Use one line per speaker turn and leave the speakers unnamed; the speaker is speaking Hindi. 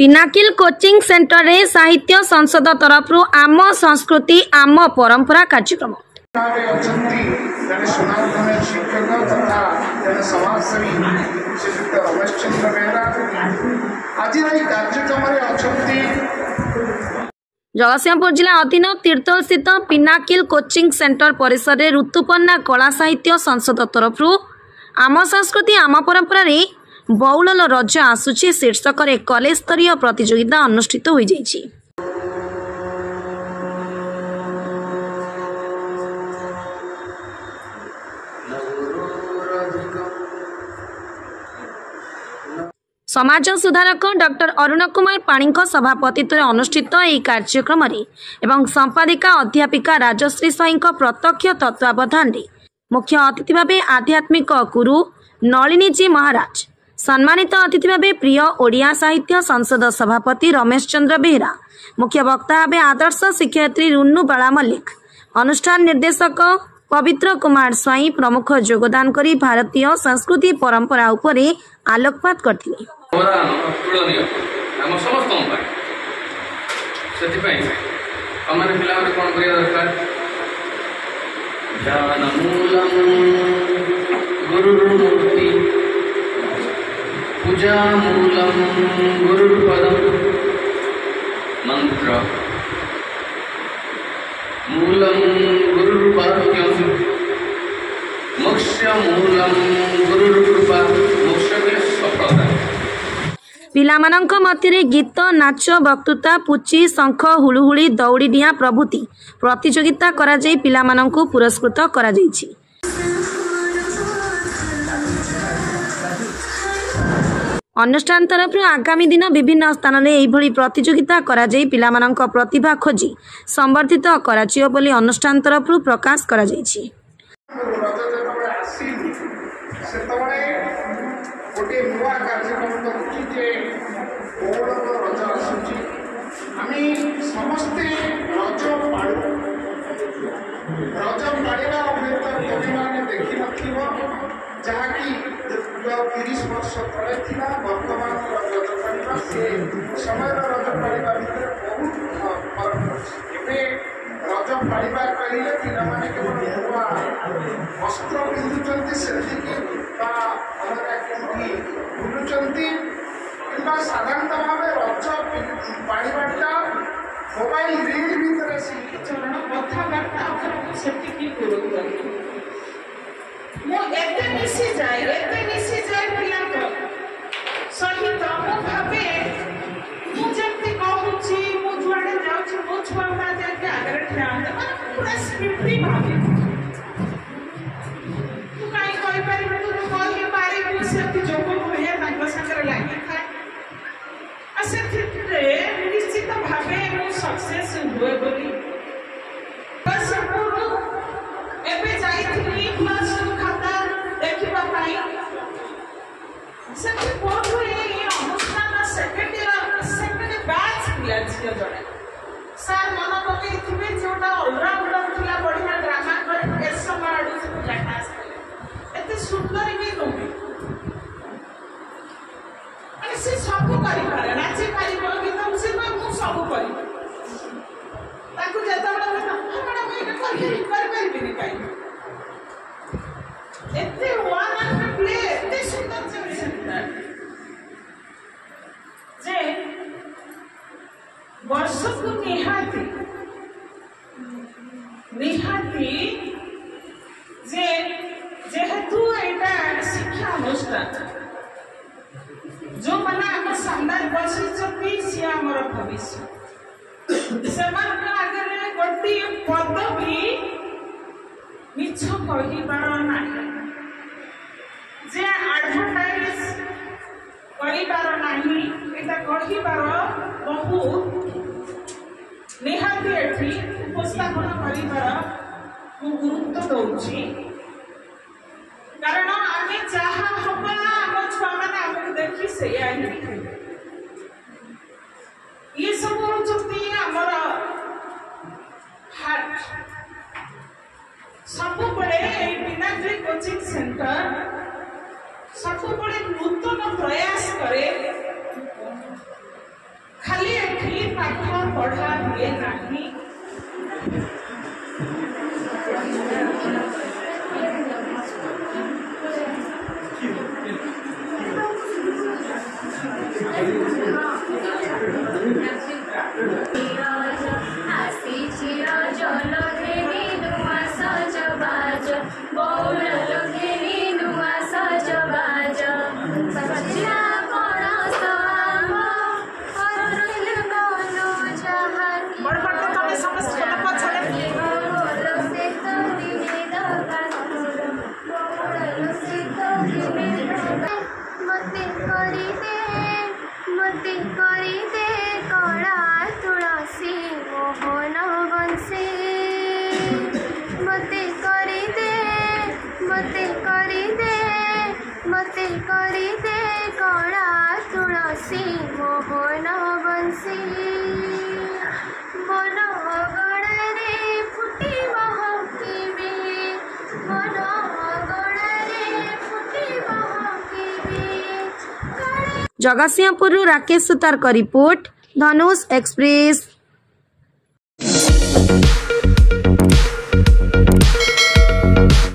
पिनाकिल कोचिंग सेंटर रे साहित्य संसद तरफ आम संस्कृति आम परंपरा कार्यक्रम जगतसिंहपुर जिला अधीन तीर्थल स्थित पिनाकिल कोचिंग सेंटर परिसर में ऋतुपर्णा कला साहित्य संसद तरफ आम संस्कृति आम परंपरा रे बौल रज आसुची शीर्षक कॉलेज स्तरीय प्रतियोगिता अनुष्ठित हो जाइछि। समाज सुधारक डॉक्टर अरुण कुमार पाणी सभापतित्व अनुष्ठित यह कार्यक्रम एवं संपादिका अध्यापिका राजश्री साई प्रत्यक्ष तत्वावधान मुख्य अतिथि भाव आध्यात्मिक गुरु नलिनी जी महाराज, सम्मानित अतिथि भाव प्रिय ओडिया साहित्य संसद सभापति रमेश चंद्र बेहरा, मुख्य वक्ता भाव आदर्श शिक्षयित्री रुन्नू बाला मल्लिक, अनुष्ठान निर्देशक पवित्र कुमार स्वाई प्रमुख योगदान करी भारतीय संस्कृति परंपरा उपरे आलोकपात करथिले।
पूजा मूलम गुरुपदम मंत्र मूलम गुरुपाद्यम मोक्ष मूलम गुरुकृपा मोक्ष के सफलता।
पिलामानंक मध्य गीत नाच वक्तृता पुची शंख हुलुहुली दौड़ी डिया प्रभृति प्रतियोगिता करा जाई पिलामानंकु पुरस्कृत करा जाईछि। अनुष्ठान तरफ आगामी दिन विभिन्न स्थान में यही प्रतियोगिता करा जाई पिलामानंक प्रतिभा खोजी संवर्धित कराजियो बोली अनुष्ठान तरफ प्रकाश करा जाईछि।
जहाँकि 30 वर्ष तले थिला वर्तमान रज पालिबा से समय रज पालिबा भितर बहुत फरक अछि। रज पालिबा कहिले पिला माने केवल नूआ वस्त्र पिंधुचंती सेतिकी बा अलगा केमती बुलुचंती किंबा साधारणतः भावे रज पालिबाटा मोबाइल रील भितर से चरण कथाबार्ता सेतिकी करूथि। मो एते मिसी जाए पिला सहित मो भावे मु जति कहूची मु जुआडे जाउची मो छुआ मा जाके आगे ध्यान दे पूरा स्पिरिट भावे तू काई कहि पारिबे तू कहि पारिबे से जोको होया ताको संगर लागि थाए आ से थिरे निश्चित भावे मु सक्सेस होय बोली बस पूर्ण एबे जाइथिली क्लास खाता देखिबा पाई सेठी कोठो ए अनुष्ठान सेकेंड बैच दिया छियो जणे सर मन पके थिबे जोटा ऑलराउंडर थिला बढ़िया ड्रामा करे ए समय आडू से जाटास एते सुंदर भी नोबी अरे से सब करि पारे नाचे पारि बोल गीत से मु सब करि ताकू जता बड़ा हमरा मैं कर पारिबिनी काई एते वन एंड प्ले एते सुंदर से जे वर्षक निहाती जे जेहेतु एटा शिक्षा अनुष्ठान जो माने हम सामने बसी चपी से हमर भविष्य सेमान आगे गोटी पद भी मिछ कहिबार नाही जे एडवर्टाइज करिबार नाही एटा कहिबार बहुत निहाती एठी उपस्थापन करिबार मु गुरुत्व दउची कारण आमे चाहा हबा हम छुआ माने हमके देखि से आई ये सब होचती हमर हार्ट सब बड़े पिनाकिल कोचिंग सेंटर सब बड़े नूतन प्रयास करे
पाठ पढ़ा हुए नहीं।
मते करी दे कड़ा तुलसी मोहन बंसी मते करी दे कड़ा तुलसी मोहन बंसी मन गणरे फुटी महकिबे मन गणरे फुटी महकिबे।
जगतसिंहपुर राकेश सुतार का रिपोर्ट, धनुष एक्सप्रेस।